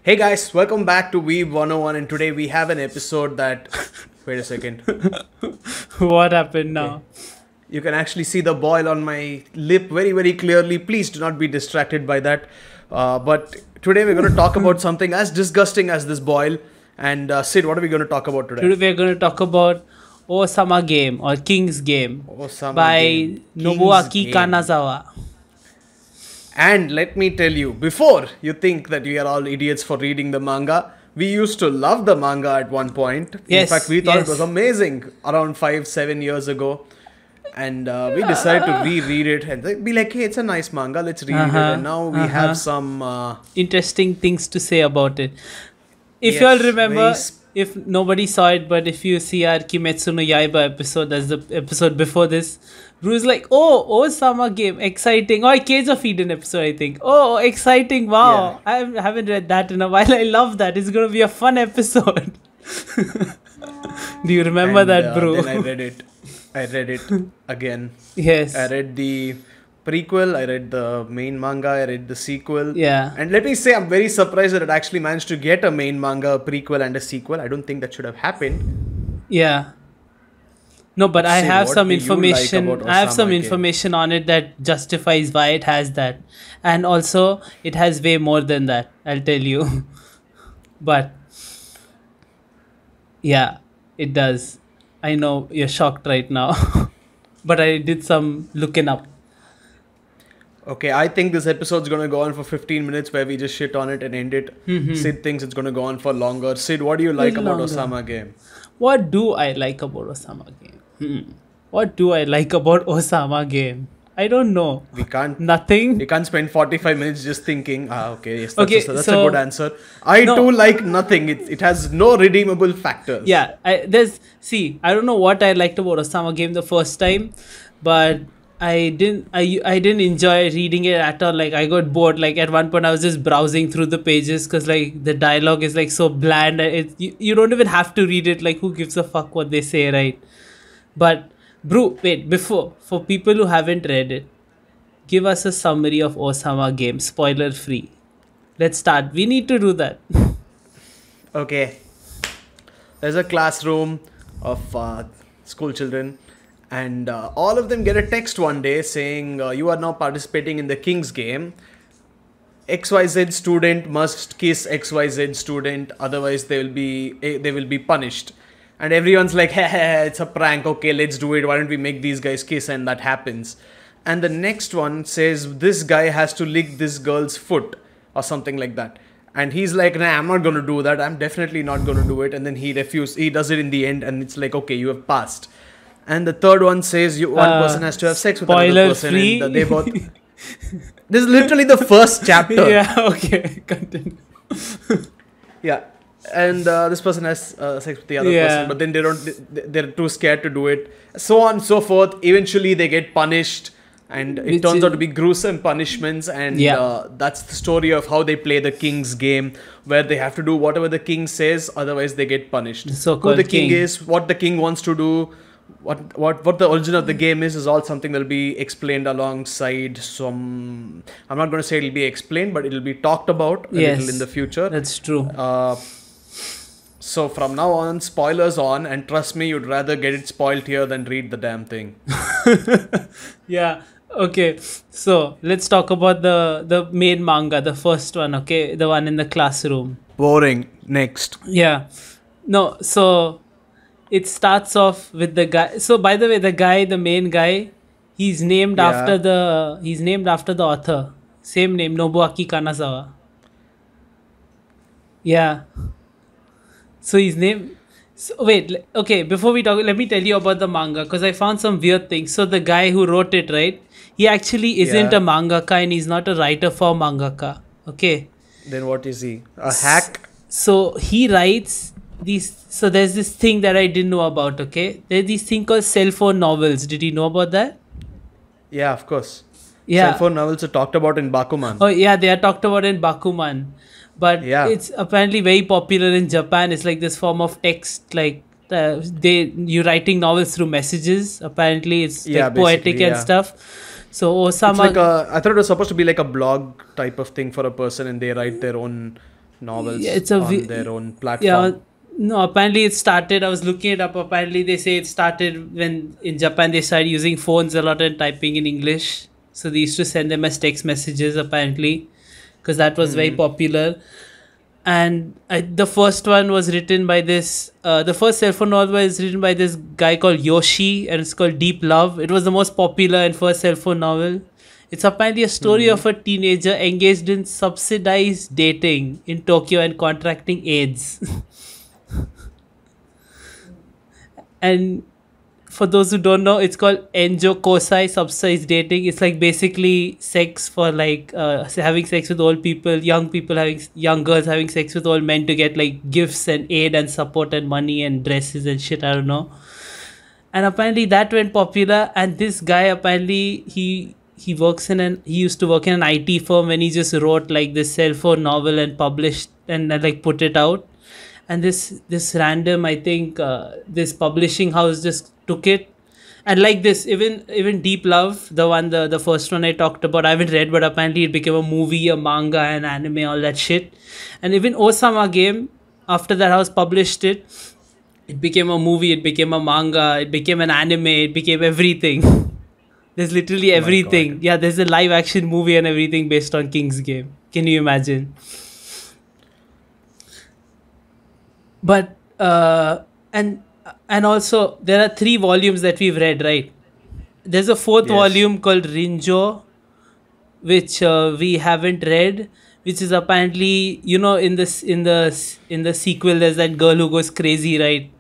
Hey guys, welcome back to Weeb 101, and today we have an episode that. Wait a second. What happened Okay. now? You can actually see the boil on my lip very, very clearly. Please do not be distracted by that. But today we're going to talk about something as disgusting as this boil. And Sid, what are we going to talk about today? Today we're going to talk about Osama Game or King's Game Osama by Game. Nobuaki King's Game. Kanazawa. And let me tell you, before you think that we are all idiots for reading the manga, we used to love the manga at one point. Yes, In fact, we thought yes. it was amazing around 5-7 years ago. And we decided to reread it and be like, hey, it's a nice manga, let's reread it. And now we have some. Interesting things to say about it. If Yes, you all remember, very sp- if nobody saw it, but if you see our Kimetsu no Yaiba episode, that's the episode before this, Bruce like, oh, Osama Game, exciting. Oh, Cage of Eden episode, I think. Oh, exciting. Wow. I haven't read that in a while. I love that. It's going to be a fun episode. Do you remember and, that, bro? Then I read it. I read it again. Yes. I read the prequel, I read the main manga, I read the sequel. Yeah. And let me say, I'm very surprised that it actually managed to get a main manga, a prequel, and a sequel. I don't think that should have happened. Yeah. No, but I Sid, have what some do you like information. about I have some Osama Game? information on it that justifies why it has that. And also, it has way more than that. I'll tell you. But yeah, it does. I know you're shocked right now. But I did some looking up. Okay, I think this episode's gonna go on for 15 minutes where we just shit on it and end it. Sid thinks it's gonna go on for longer. Sid, what do you like about Longer. Osama Game? What do I like about Osama Game? What do I like about Osama Game? I don't know. We can't Nothing. spend 45 minutes just thinking, okay, yes, Okay, that's a so- good answer. I No. too like nothing. It has no redeemable factors. Yeah, I don't know what I liked about Osama Game the first time, but I didn't enjoy reading it at all. Like I got bored. Like at one point I was just browsing through the pages because like the dialogue is like so bland. You don't even have to read it. Like who gives a fuck what they say, right? But bro, wait, for people who haven't read it, give us a summary of Osama Game, spoiler free. Let's start. We need to do that. Okay. There's a classroom of school children, and all of them get a text one day saying, you are now participating in the King's Game. XYZ student must kiss XYZ student, otherwise they will be punished. And everyone's like, hey, it's a prank. Okay, let's do it. Why don't we make these guys kiss? And that happens. And the next one says this guy has to lick this girl's foot or something like that. And he's like, nah, I'm not going to do that. I'm definitely not going to do it. And then he refuses. He does it in the end. And it's like, okay, you have passed. And the third one says one person has to have sex with another Spoiler person. free. And they both. This is literally the first chapter. Yeah. Okay. Continue. Yeah. And this person has sex with the other Yeah. person, but then they're too scared to do it. So on and so forth. Eventually they get punished, and it Which turns is- out to be gruesome punishments. And Yeah. that's the story of how they play the King's Game, where they have to do whatever the king says, otherwise they get punished. The Who so-called the king king. is, what the king wants to do, what the origin of the game is all something that will be explained alongside some. I'm not going to say it'll be explained, but it'll be talked about a Yes. little in the future. That's true. So from now on, spoilers on, and trust me, you'd rather get it spoiled here than read the damn thing. Yeah. Okay. So let's talk about the main manga, the first one. Okay, the one in the classroom. Boring. Next. Yeah. No. So it starts off with the guy. So by the way, the main guy, he's named Yeah. after the author. Same name, Nobuaki Kanazawa. Yeah. So his name. So wait. Okay. Before we talk, let me tell you about the manga because I found some weird things. So the guy who wrote it, right? He actually isn't Yeah. a mangaka and he's not a writer for mangaka. Okay. Then what is he? A hack? So he writes these. So there's this thing that I didn't know about. Okay. There's this thing called cell phone novels. Did you know about that? Yeah, of course. Yeah. Cell phone novels are talked about in Bakuman. Oh yeah, they are talked about in Bakuman, but Yeah. it's apparently very popular in Japan. It's like this form of text, like you writing novels through messages. Apparently, it's Yeah, like poetic basically, and yeah. stuff. So It's Osama, like I thought it was supposed to be like a blog type of thing for a person, and they write their own novels Yeah, it's a on their own yeah. platform. No, apparently it started. I was looking it up. Apparently they say it started when in Japan they started using phones a lot and typing in English. So they used to send them as text messages apparently, because that was very Hmm. popular. And the first one was written by this. The first cell phone novel is written by this guy called Yoshi, and it's called Deep Love. It was the most popular and first cell phone novel. It's apparently a story Hmm. of a teenager engaged in subsidized dating in Tokyo and contracting AIDS. And for those who don't know, it's called Enjo Kosai subsidized dating. It's like basically sex for like having sex with old people, young girls having sex with old men to get like gifts and aid and support and money and dresses and shit. I don't know. And apparently that went popular. And this guy apparently he used to work in an IT firm, and he just wrote like this cell phone novel and published and like put it out. And this random, I think this publishing house just took it. And like this, even Deep Love, the first one I talked about, I haven't read, but apparently it became a movie, a manga, an anime, all that shit. And even Osama Game, after that house published it, it became a movie, it became a manga, it became an anime, it became everything. There's literally Oh my everything. God. Yeah, there's a live action movie and everything based on King's Game. Can you imagine? But and also there are 3 volumes that we've read, right? There's a fourth Yes. volume called Rinjo, which we haven't read, which is apparently, in the sequel there's that girl who goes crazy, right?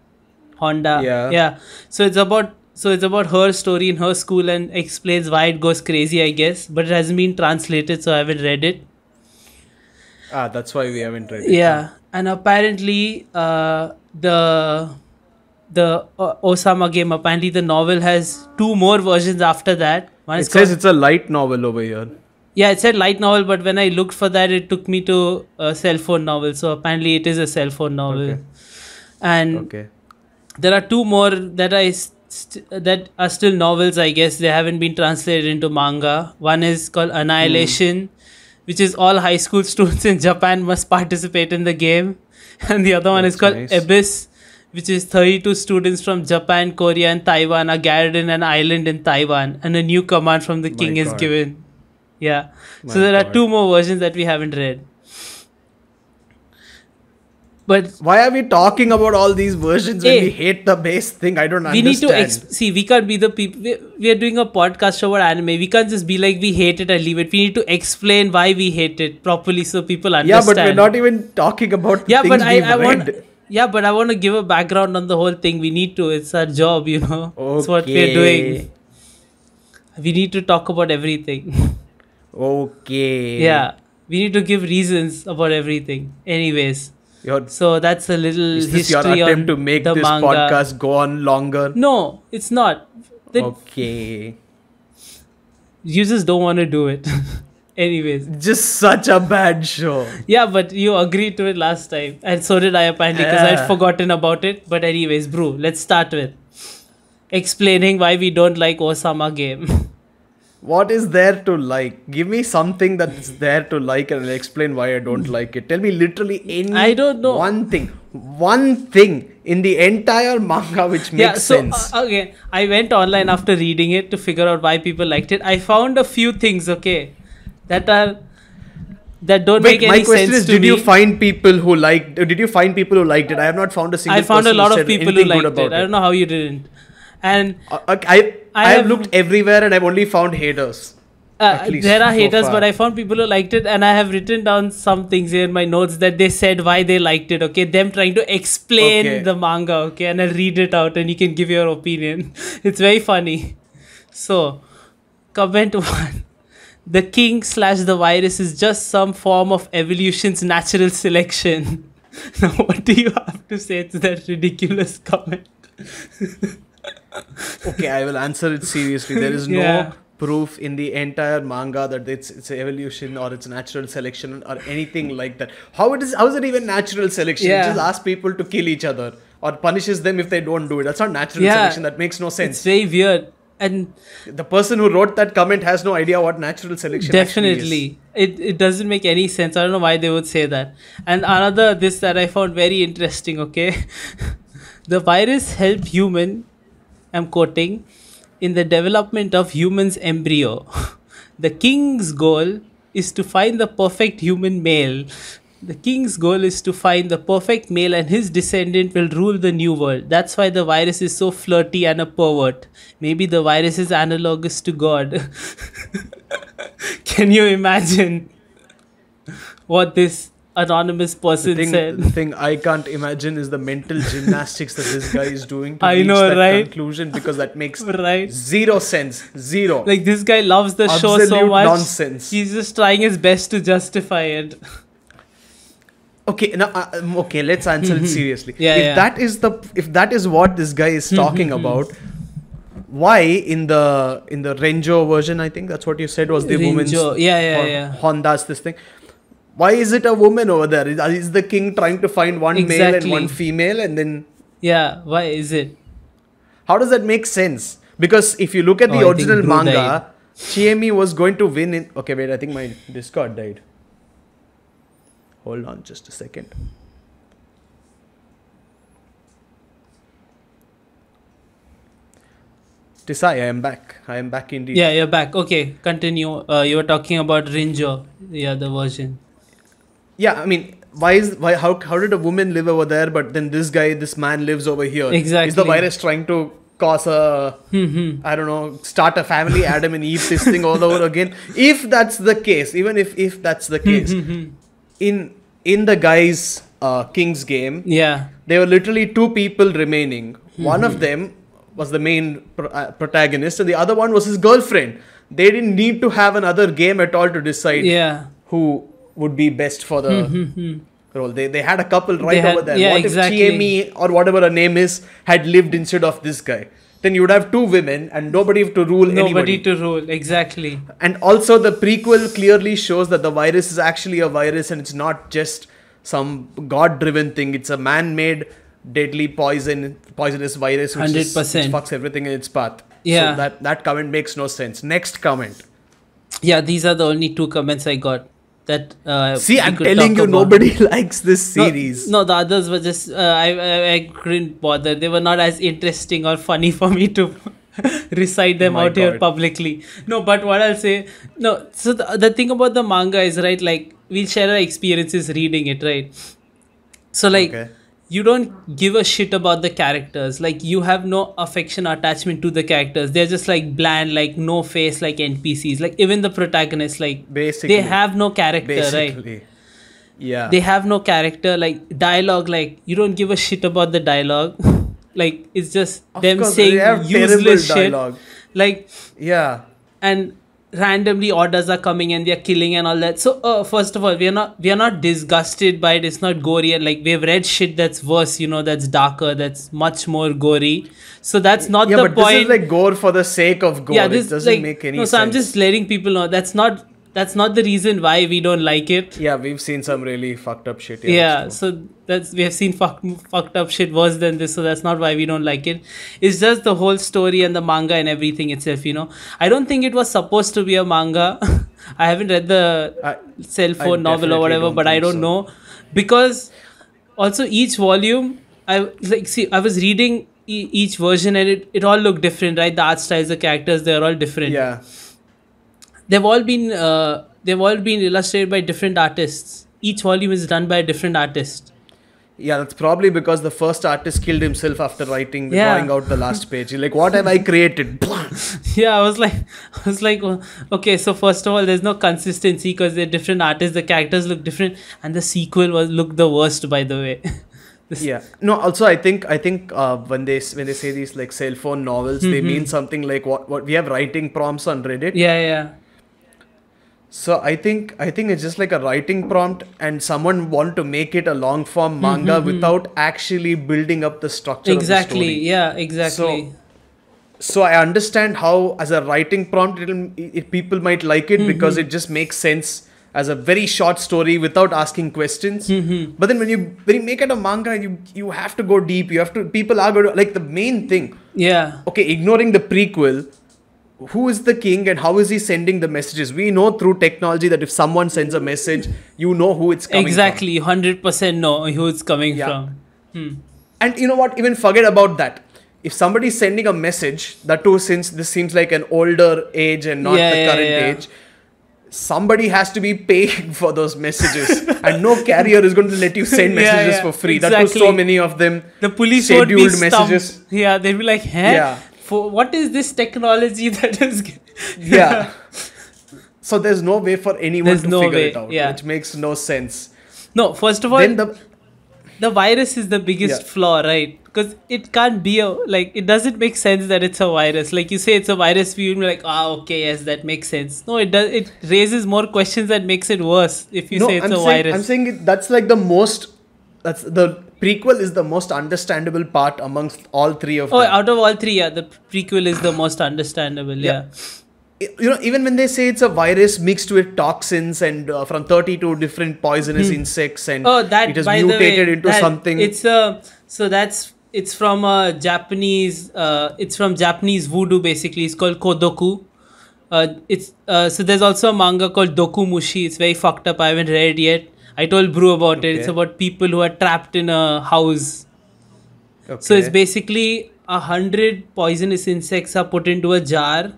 Honda. Yeah. Yeah. So it's about her story in her school and explains why it goes crazy, I guess, but it hasn't been translated, so I haven't read it. Ah, that's why we haven't read it. Yeah, and apparently the Osama Game, apparently the novel has 2 more versions after that. One It is says called, it's a light novel over here. yeah, it said light novel, but when I looked for that, it took me to a cell phone novel. So apparently it is a cell phone novel. Okay. And Okay. there are 2 more that are still novels, I guess. They haven't been translated into manga. One is called Annihilation, which is all high school students in Japan must participate in the game. And the other one is That's called nice. Abyss, which is 32 students from Japan, Korea, and Taiwan are gathered in an island in Taiwan, and a new command from the My king is God. given. Yeah. My So there are God. 2 more versions that we haven't read. But Why are we talking about all these versions when Hey, we hate the base thing? I don't we need to understand. see, we can't be the people. We are doing a podcast about anime. We can't just be like we hate it and leave it. We need to explain why we hate it properly so people Yeah, understand. but we're not even talking about the Yeah, things but we've I want. read. Yeah, but I want to give a background on the whole thing. We need to. It's our job, It's what we're doing. We need to talk about everything. Okay. Yeah, we need to give reasons about everything. Anyways, Your, so that's a little is this your history attempt on to make the this manga. podcast go on longer? No, it's not. Okay. You just don't want to do it. Anyways, Just such a bad show. yeah, but you agreed to it last time, and so did I apparently because I'd Yeah. forgotten about it. But anyways, bro, let's start with explaining why we don't like Osama Game. What is there to like? Give me something that's there to like and I'll explain why I don't like it. Tell me literally any I don't know. one thing in the entire manga which makes sense. Okay, I went online after reading it to figure out why people liked it. I found a few things, okay, that don't Wait, make my any question sense is, to did me. you find people who liked? Did you find people who liked it? I have not found a single. I found a person lot who of said people who anything good liked it. about I don't know how you didn't. And I have looked everywhere and I've only found haters. At least there are so haters, far. but I found people who liked it, and I have written down some things here in my notes that they said why they liked it. Okay, them trying to explain Okay. the manga. Okay, and I'll read it out, and you can give your opinion. It's very funny. So, comment 1. The king/the virus is just some form of evolution's natural selection. Now, what do you have to say to that ridiculous comment? Okay, I will answer it seriously. There is Yeah. no proof in the entire manga that it's evolution or it's natural selection or anything like that. How is it even natural selection? Yeah. It just asks people to kill each other or punishes them if they don't do it. That's not natural Yeah. selection. That makes no It's sense. very weird. And The person who wrote that comment has no idea what natural selection actually is. definitely, it doesn't make any sense. I don't know why they would say that. And another this that I found very interesting. Okay, the virus helped human. I'm quoting, in the development of human's embryo. The king's goal is to find the perfect human male. The king's goal is to find the perfect male, and his descendant will rule the new world. That's why the virus is so flirty and a pervert. Maybe the virus is analogous to God. Can you imagine what this anonymous person said? The thing I can't imagine is the mental gymnastics that this guy is doing to I reach know, that right? conclusion, because that makes Right? zero sense. Zero. Like, this guy loves the show so Absolute much. nonsense. He's just trying his best to justify it. Okay, now okay, let's answer it seriously. Yeah, if yeah. if that is what this guy is talking about, why in the Renjo version, I think that's what you said was the woman's Rinjo. Yeah, yeah. Honda's this thing. Why is it a woman over there? Is the king trying to find one male and Exactly. one female, and then Yeah, why is it? how does that make sense? Because if you look at the Oh, I think original Brew manga, died. Chiemi was going to win in. Okay, wait, I think my Discord died. Hold on just a second. Tisai, I am back. I am back indeed. Yeah, you're back. Okay, continue. You were talking about Rinjo, the other version. Yeah, I mean, how did a woman live over there, but then this man lives over here? Is the Exactly. virus trying to cause a, I don't know, start a family, Adam and Eve, this thing all over again? If that's the case, even if that's the case, in the guy's King's game, Yeah, there were literally two people remaining. One of them was the main protagonist, and the other one was his girlfriend. They didn't need to have another game at all to decide yeah. who would be best for the role. They had a couple right They had- over there. yeah, What exactly. if Chiemi or whatever her name is had lived instead of this guy? Then you would have two women and nobody to rule Nobody anybody. to rule. Exactly. And also the prequel clearly shows that the virus is actually a virus and it's not just some god-driven thing. It's a man-made deadly poisonous virus which 100%. fucks everything in its path. Yeah. So that comment makes no sense. Next comment. Yeah, these are the only two comments I got. That See, we I'm could telling talk you, about. nobody likes this series. No, the others were just I couldn't bother. They were not as interesting or funny for me to recite them My out here God. publicly. No, but what I'll say, no. So the thing about the manga is, right, like, we'll share our experiences reading it, right? So like, Okay. you don't give a shit about the characters. Like, you have no affection or attachment to the characters. They're just like bland, like no face, like NPCs. Like, even the protagonists, like, Basically. they have no character, right? Basically. Yeah. They have no character. Like, dialogue, like, you don't give a shit about the dialogue. Like, it's just Of them course, saying they have terrible useless shit. dialogue. Like, Yeah. and randomly orders are coming and they're killing and all that. So first of all, we are not disgusted by it. It's not gory, and like, we've read shit that's worse, that's darker, that's much more gory. So that's not Yeah, the but point. this is like gore for the sake of gore. Yeah, It this doesn't like, make any no. sense. So I'm just letting people know that's not the reason why we don't like it. Yeah, we've seen some really fucked up shit. Yeah, that's so we have seen fucked up shit worse than this, so that's not why we don't like it. It's just the whole story and the manga and everything itself. I don't think it was supposed to be a manga. I haven't read the cell phone I novel or definitely whatever, don't but I think don't so. know, because also each volume, I was reading each version, and it all looked different, right? The art styles, the characters, they're all different. Yeah. They've all been illustrated by different artists. Each volume is done by a different artist. Yeah, that's probably because the first artist killed himself after drawing out the last page. He's like, what have I created? Yeah, I was like, oh, okay, so first of all, there's no consistency because they're different artists, the characters look different, and the sequel looked the worst, by the way. Yeah. No, also I think when they say these like cell phone novels, they mean something like what we have writing prompts on Reddit. Yeah. So I think it's just like a writing prompt, and someone want to make it a long form manga without actually building up the structure Exactly. of the story. Yeah, exactly. So I understand how as a writing prompt people might like it because it just makes sense as a very short story without asking questions. But then when you make it a manga, you have to go deep. People are going to like the main thing. Yeah. Okay, ignoring the prequel, who is the king and how is he sending the messages? We know through technology that if someone sends a message, you know who it's coming Exactly, 100% know who it's coming Yeah. from. from. And you know what? Even forget about that. If somebody is sending a message, that too, since this seems like an older age and not Yeah, the yeah, current yeah. age, somebody has to be paying for those messages, and no carrier is going to let you send Yeah, messages yeah, for free. That was so exactly. many of them. The police would be scheduled stumped. messages. Yeah, they'd be like, "Huh? Yeah. For what is this technology that is?" Yeah. So there's no way for anyone There's to no figure way, it out, yeah. which makes no sense. No, first of all, Then the virus is the biggest Yeah. flaw, right? Because it can't be it doesn't make sense that it's a virus. Like you say, it's a virus. You'll be like, okay, yes, that makes sense. No, it does. It raises more questions that makes it worse if you say it's a virus. I'm saying that's like the most. That's the prequel is the most understandable part amongst all three of Oh, them. out of all three, yeah, the prequel is the most understandable. Yeah. You know, even when they say it's a virus mixed with toxins and from 32 different poisonous insects, and Oh, that it has by the way, mutated into that- something. It's from a Japanese. It's from Japanese voodoo. Basically, it's called kodoku. So there's also a manga called Doku Mushi. It's very fucked up. I haven't read it yet. I told Brew about it. It's Okay. about people who are trapped in a house. Okay. So it's basically 100 poisonous insects are put into a jar,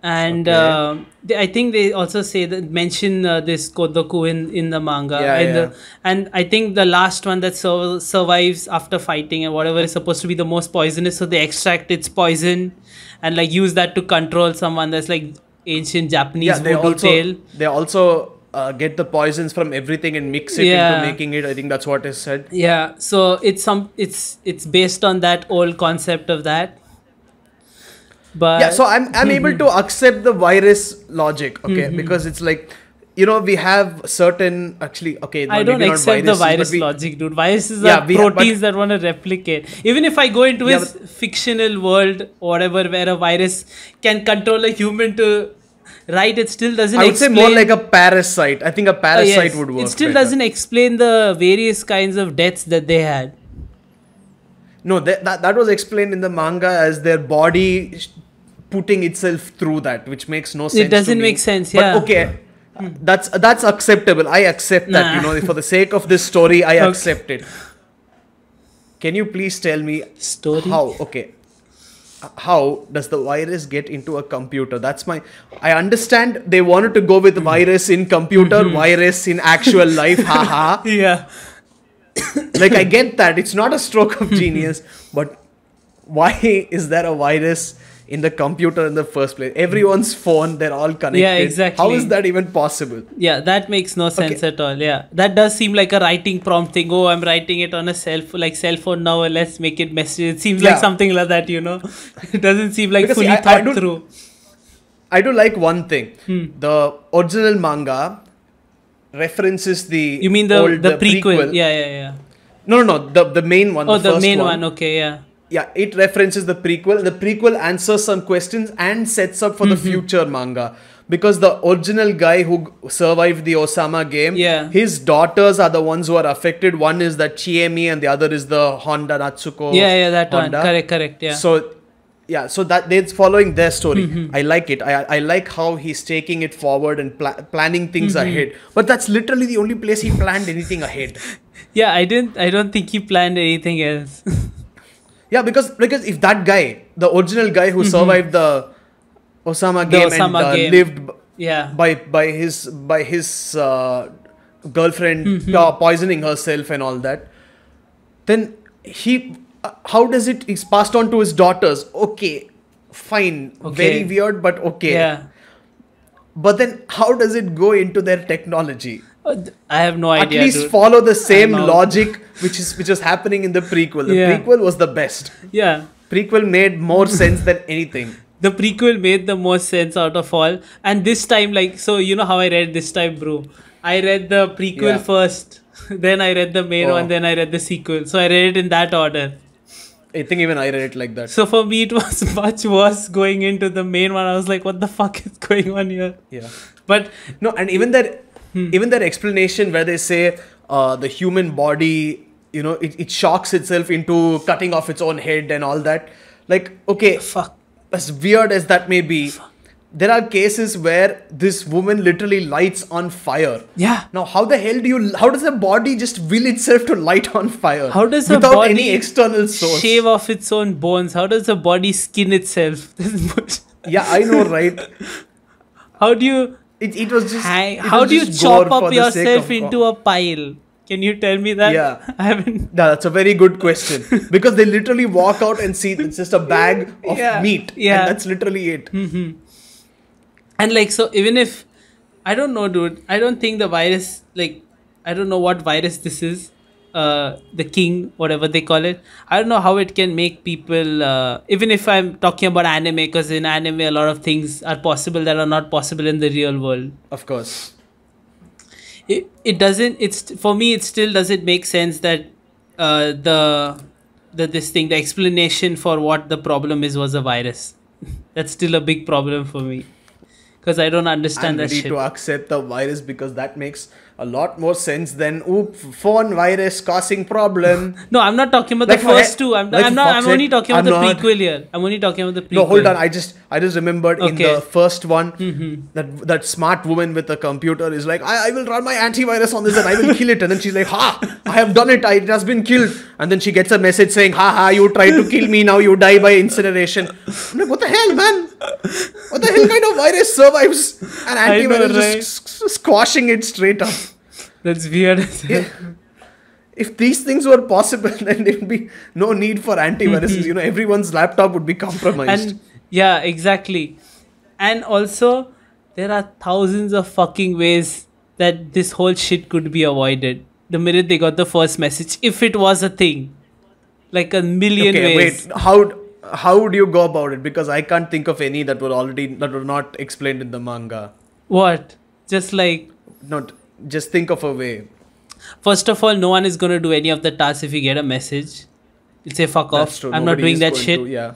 and Okay. I think they also say that mention this kodoku in the manga, Yeah, and yeah. and I think the last one that survives after fighting and whatever is supposed to be the most poisonous, so they extract its poison and like use that to control someone. That's like ancient Japanese yeah, voodoo tale. they also get the poisons from everything and mix it Yeah. into making it. I think that's what is said. Yeah, so it's based on that old concept of that. But Yeah, so I'm able to accept the virus logic, okay, because it's like, you know, we have certain okay. I well, don't maybe not accept the viruses, but virus we- logic, dude. Viruses Yeah, are we have- proteins that want to replicate. Even if I go into Yeah, his fictional world or whatever, where a virus can control a human to right, it still doesn't. I would say explain, more like a parasite. I think a parasite yes, would work. it still better. doesn't explain the various kinds of deaths that they had. No, that was explained in the manga as their body putting itself through that, which makes no sense. It doesn't to me. make sense, But yeah. okay, that's acceptable. I accept that. Nah. You know, for the sake of this story, I Okay. accept it. Can you please tell me Story? how? Okay, how does the virus get into a computer? That's my. I understand they wanted to go with virus in computer, virus in actual life. Haha. Yeah. Like I get that it's not a stroke of genius, but why is there a virus in the computer in the first place? Everyone's phone, they're all connected. Yeah, exactly. How is that even possible? Yeah, that makes no sense at all. Yeah, that does seem like a writing prompt thing. Oh, I'm writing it on a cell phone now. Let's make it messy. It seems like Yeah. something like that, you know. It doesn't seem like Because, fully see, I thought don't- through. I do like one thing. The original manga references the You mean the prequel? Yeah. No, the main one. Oh, the first main one. Okay, yeah. Yeah, it references the prequel. The prequel answers some questions and sets up for the future manga. Because the original guy who survived the Osama game, Yeah. his daughters are the ones who are affected. One is the Chiemi and the other is the Honda Natsuko. Yeah, that Honda. one. Correct. Yeah. So that they're following their story. I like it. I like how he's taking it forward and planning things ahead. But that's literally the only place he planned anything ahead. Yeah, I don't think he planned anything else. Yeah, because if that guy, the original guy who survived the Osama game Osama and game. lived Yeah. by his girlfriend poisoning herself and all that, then he how does it's passed on to his daughters? Okay, fine, Okay. very weird, but okay. Yeah. But then how does it go into their technology? I have no At idea. least dude. follow the same know. logic which is happening in the prequel. The Yeah. prequel was the best. Yeah. Prequel made more sense than anything. The prequel made the most sense out of all. And this time, so you know how I read this time, bro? I read the prequel Yeah. first, then I read the main one, then I read the sequel. So I read it in that order. I think even I read it like that. So for me, it was much worse going into the main one. I was like, what the fuck is going on here? Yeah. But No, and even that explanation where they say the human body, it shocks itself into cutting off its own head and all that. Like, okay, fuck. as weird as that may be, there are cases where this woman literally lights on fire. Yeah. Now, how does the body just will itself to light on fire? How does the without body any external source? shave off its own bones? How does the body skin itself? Yeah, I know, right? How do you It was just. how do you chop up yourself into a pile? Can you tell me that? Yeah. I haven't. Yeah, that's a very good question. Because they literally walk out and see it's just a bag of meat. Yeah. And that's literally it. And like, so even if, I don't know, dude, I don't think the virus, like, I don't know what virus this is, the king, whatever they call it. I don't know how it can make people, even if I'm talking about anime, because in anime a lot of things are possible that are not possible in the real world. Of course. It doesn't, it's, for me, it still doesn't make sense that the explanation for what the problem is was a virus. That's still a big problem for me. Because I don't understand I'm that ready shit. to accept the virus because that makes a lot more sense than phone virus causing problem. No, I'm not talking about Like the for first two. I'm only talking about the prequel here. I'm only talking about the prequel. No, hold on. I just remembered in Okay. the first one that smart woman with the computer is like, I will run my antivirus on this and I will kill it. And then she's like, ha, I have done it. It has been killed. And then she gets a message saying, ha, you tried to kill me. Now you die by incineration. I'm like, what the hell, man? What the hell kind of virus survives an I know, antivirus right? just squashing it straight up? That's weird. Yeah. If these things were possible, then there would be no need for antiviruses. Everyone's laptop would be compromised. And yeah, exactly. And also, there are thousands of fucking ways that this whole shit could be avoided. The minute they got the first message, if it was a thing, like a million ways. Wait, how would you go about it? Because I can't think of any that were not explained in the manga. What? Just like, Just think of a way. first of all, no one is gonna do any of the tasks if you get a message. You'll say fuck That's off. true. I'm not Nobody doing is that going shit. to- yeah.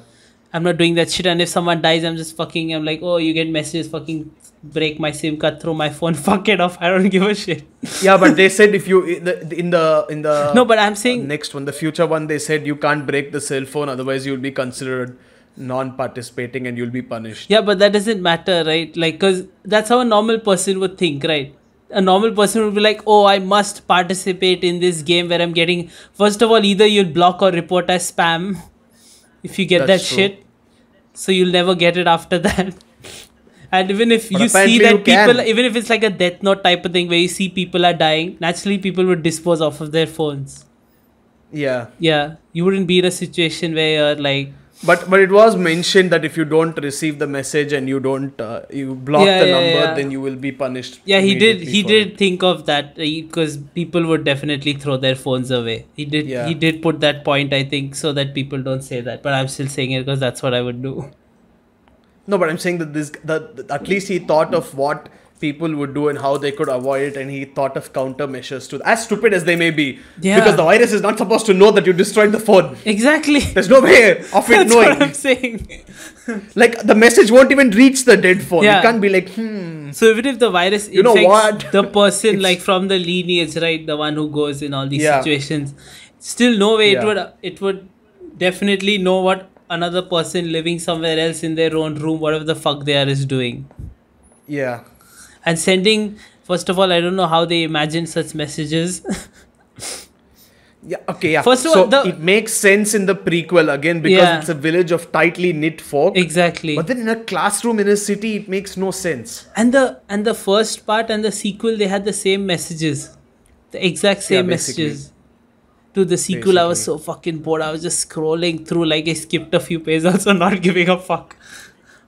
I'm not doing that shit. And if someone dies, I'm like, oh, you get messages, fucking break my SIM card, throw my phone, fuck it off. I don't give a shit. Yeah, but they said if you in the No, but I'm saying, next one, the future one, they said you can't break the cell phone, otherwise you'll be considered non-participating and you'll be punished. yeah, but that doesn't matter, right? Like, because that's how a normal person would think, right? A normal person would be like, oh, I must participate in this game where I'm getting, first of all, either you'll block or report as spam if you get That's that true. shit. So you'll never get it after that. And even if But you see apparently that you can. people, even if it's like a death note type of thing where you see people are dying, naturally people would dispose off of their phones. Yeah. Yeah, you wouldn't be in a situation where you're like, But it was mentioned that if you don't receive the message and you don't you block Yeah, the yeah, number, yeah. then you will be punished. yeah, he immediately for it. think of that because people would definitely throw their phones away. He Yeah. did put that point, I think, so that people don't say that. But I'm still saying it because that's what I would do. No, but I'm saying that at least he thought of what people would do and how they could avoid it, and he thought of countermeasures to as stupid as they may be. Yeah. Because the virus is not supposed to know that you destroyed the phone. Exactly. There's no way of it That's what I'm knowing. saying. Like the message won't even reach the dead phone. Yeah. It can't be like, So even if the virus You know infects what? the person like from the lineage, right, the one who goes in all these Yeah. situations, still no way Yeah. it would definitely know what another person living somewhere else in their own room, whatever the fuck they are, is doing. yeah. And sending, first of all, I don't know how they imagine such messages. Yeah, okay, yeah. First of so all, it makes sense in the prequel again because Yeah. it's a village of tightly knit folk. Exactly. But then in a classroom in a city, it makes no sense. And the first part and the sequel, they had the same messages, the exact same basically. messages. To the sequel, I was Basically. so fucking bored. I was just scrolling through, like I skipped a few pages, also not giving a fuck.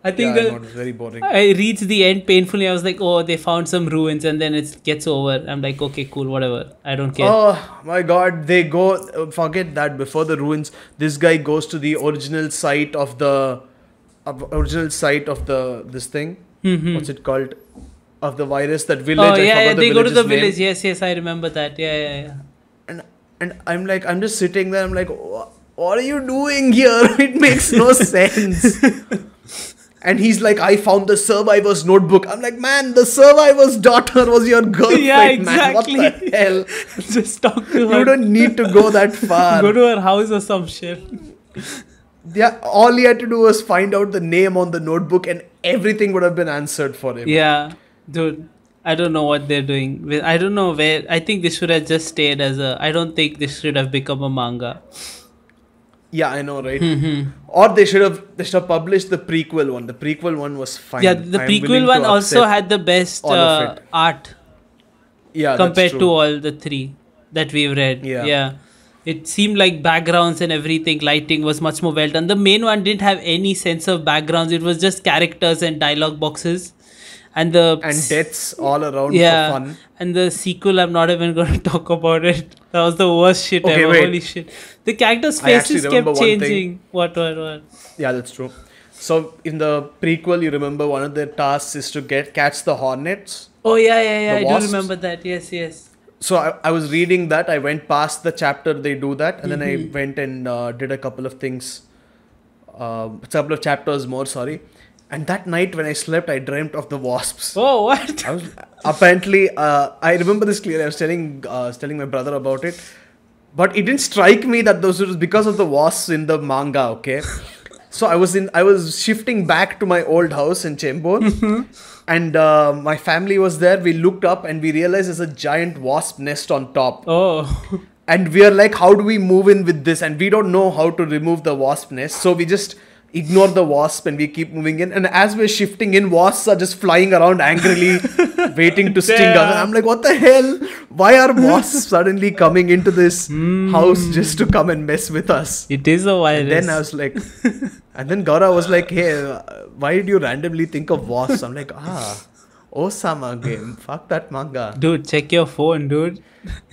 I think Yeah, I know, it was very boring. I reached the end painfully. I was like, oh, they found some ruins, and then it gets over. I'm like, okay, cool, whatever. I don't care. Oh my god, they go, forget that, before the ruins, this guy goes to the original site of this thing. What's it called? Of the virus, that village. Oh yeah, I yeah, forgot they go to the village's name. village. Yes, I remember that. Yeah. And I'm just sitting there, I'm like, what are you doing here? It makes no sense. And he's like, I found the survivor's notebook. I'm like, man, the survivor's daughter was your girlfriend, Yeah, man. What exactly. the hell? Just talk to her. You don't need to go that far. Go to her house or some shit. Yeah, all he had to do was find out the name on the notebook, and everything would have been answered for him. Yeah, dude. I don't know what they're doing. I don't know where. I think this should have just stayed as a. I don't think this should have become a manga. Yeah, I know, right? Or they should have published the prequel one. The prequel one was fine. Yeah, the I am willing prequel to one also accept had the best all of it. art Yeah, compared that's to true. all the three that we've read. Yeah. Yeah. It seemed like backgrounds and everything, lighting was much more well done. The main one didn't have any sense of backgrounds. It was just characters and dialogue boxes. And the And deaths all around yeah, for fun. and the sequel, I'm not even going to talk about it. That was the worst shit Okay, ever. wait. Holy shit! The characters' I actually faces remember kept one thing. changing. What? Yeah, that's true. So in the prequel, you remember one of their tasks is to catch the hornets. Oh yeah. The I wasps? do remember that. Yes. So I was reading that. I went past the chapter they do that, and then I Mm-hmm. went and did a couple of things, a couple of chapters more. Sorry. And that night when I slept, I dreamt of the wasps. Oh what? I was apparently I remember this clearly. I was telling my brother about it, but it didn't strike me that those was because of the wasps in the manga. Okay, so I was shifting back to my old house in Chembur, and my family was there. We looked up and we realized there's a giant wasp nest on top. Oh. And we are like, how do we move in with this? And we don't know how to remove the wasp nest. So we just ignore the wasp and we keep moving in. And as we're shifting in, wasps are just flying around angrily, waiting to sting us. And I'm like, what the hell? Why are wasps suddenly coming into this house just to come and mess with us? It is a virus. Then I was like, and then Gaura was like, hey, why did you randomly think of wasps? I'm like, Osama game. Fuck that manga. Dude, check your phone, dude.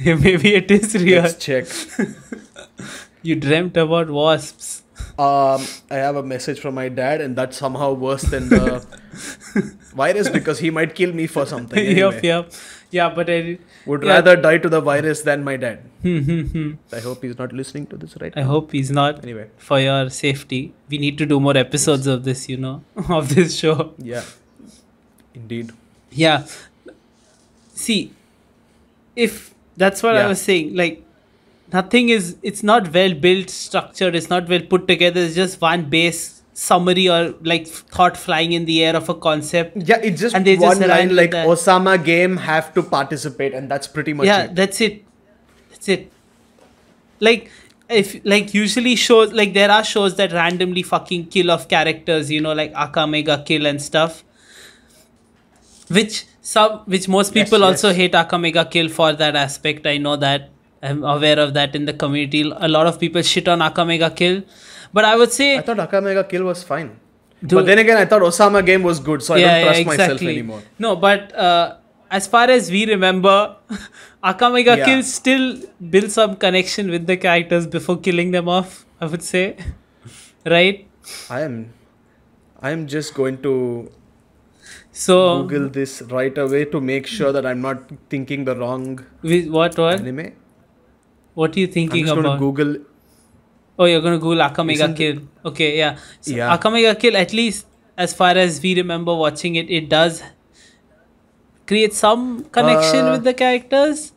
Maybe it is real. Let's check. You dreamt about wasps. I have a message from my dad, and that's somehow worse than the virus because he might kill me for something. Anyway. Yep. Yeah, but I Would yeah. rather die to the virus than my dad. I hope he's not listening to this right I now. hope he's not. Anyway. For your safety. We need to do more episodes of this, of this show. Yeah. Indeed. Yeah. See, if that's what I Yeah. was saying, like, it's not well built, structured, it's not well put together, it's just one base summary or like thought flying in the air of a concept. Yeah, it's just And they one just ran line with like that. Osama game have to participate, and that's pretty much Yeah, it. that's it. Like, if like usually shows, like there are shows that randomly fucking kill off characters, like Akamega kill and stuff, which most people Yes, also yes. hate Akamega kill for that aspect. I know that, I'm aware of that in the community. A lot of people shit on Akamega kill, but I would say I thought Akamega kill was fine. Dude- But then again, I thought Osama game was good, so I don't trust myself anymore. No, but as far as we remember, Akamega Yeah. kill still build some connection with the characters before killing them off, I would say. Right? I am just going to So, Google this right away to make sure that I'm not thinking the wrong what? anime. What are you I'm thinking just going to about? Google. Oh, you're going to Google Akamega Isn't kill. Okay, yeah. So Yeah. Akamega kill, at least as far as we remember watching it, it does create some connection with the characters.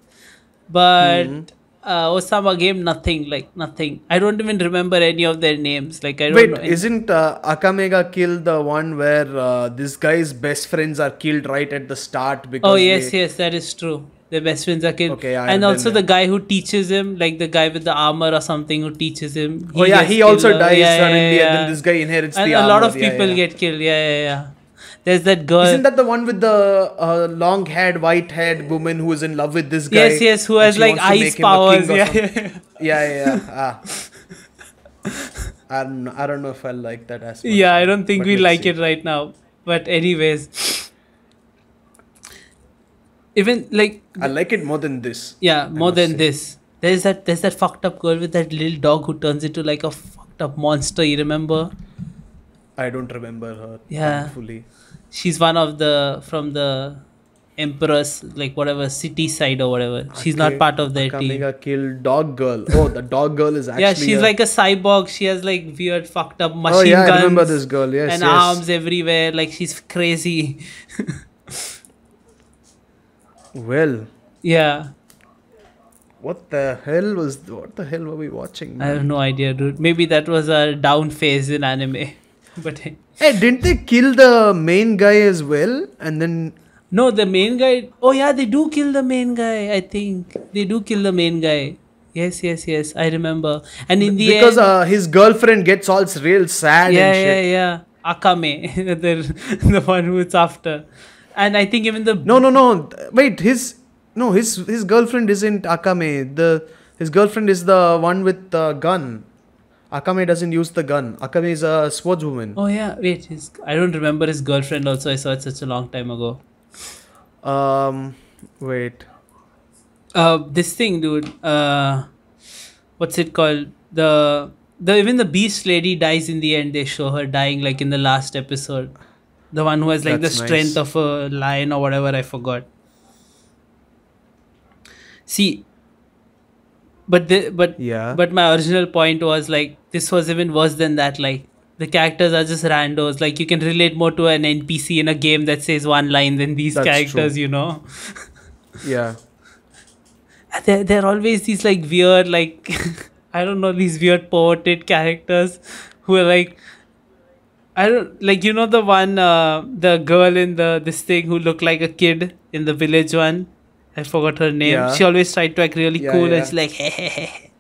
But Osama game, nothing. I don't even remember any of their names. Like, I don't Wait, know. isn't Akamega kill the one where this guy's best friends are killed right at the start because Oh, yes, they- yes, that is true. Their best friends are killed. Okay, yeah, and then also that- the guy who teaches him, like the guy with the armor or something who teaches him. Oh yeah, gets he also killed. dies Yeah, yeah, suddenly, yeah. and then this guy inherits And the a armor. lot of Yeah, people yeah. get killed. Yeah. There's that girl. Isn't that the one with the long-haired, white-haired woman who is in love with this guy? Yes, who and has she like wants to make ice him a powers. king or Yeah, something? Yeah. I don't know if I like that as much. Yeah, I don't think But we let's like see. it right now. But anyways, even like I like it more than this. yeah, more must than say. this. There's that fucked up girl with that little dog who turns into like a fucked up monster. You remember? I don't remember her. Yeah. Thankfully. She's one of from the Empress, like whatever city side or whatever. She's not Okay, part of their team. Akamega killed Dog Girl. Oh, the Dog Girl is actually. Yeah, she's like a cyborg. She has like weird fucked up machine Oh yeah, guns I remember this girl. Yes, and yes. arms everywhere. Like she's crazy. Well, Yeah. What the hell were we watching, I have man? no idea, dude. Maybe that was a down phase in anime. But Hey, didn't they kill the main guy as well? And then no, the main guy. Oh yeah, they do kill the main guy. I think they do kill the main guy. Yes, yes, yes. I remember. And in the because end, his girlfriend gets all real sad yeah, and yeah, shit. yeah. Akame, the one who it's after. And I think even the No. Wait, his girlfriend isn't Akame. His girlfriend is the one with the gun. Akame doesn't use the gun. Akame is a swordswoman. oh yeah, wait, I don't remember his girlfriend. Also, I saw it such a long time ago. Wait. This thing, dude. What's it called? The even the Beast Lady dies in the end. They show her dying like in the last episode. The one who has like That's the strength nice. of a lion or whatever. I forgot. See, Yeah. but my original point was like this was even worse than that. Like the characters are just randos. Like you can relate more to an NPC in a game that says one line than these That's characters. true. You know. Yeah. They're always these like weird like I don't know, these weird poeted characters who are like I don't like, you know, the one the girl in the this thing who looked like a kid in the village one. I forgot her name. Yeah. She always tried to act really Yeah, cool yeah. and she's like hey.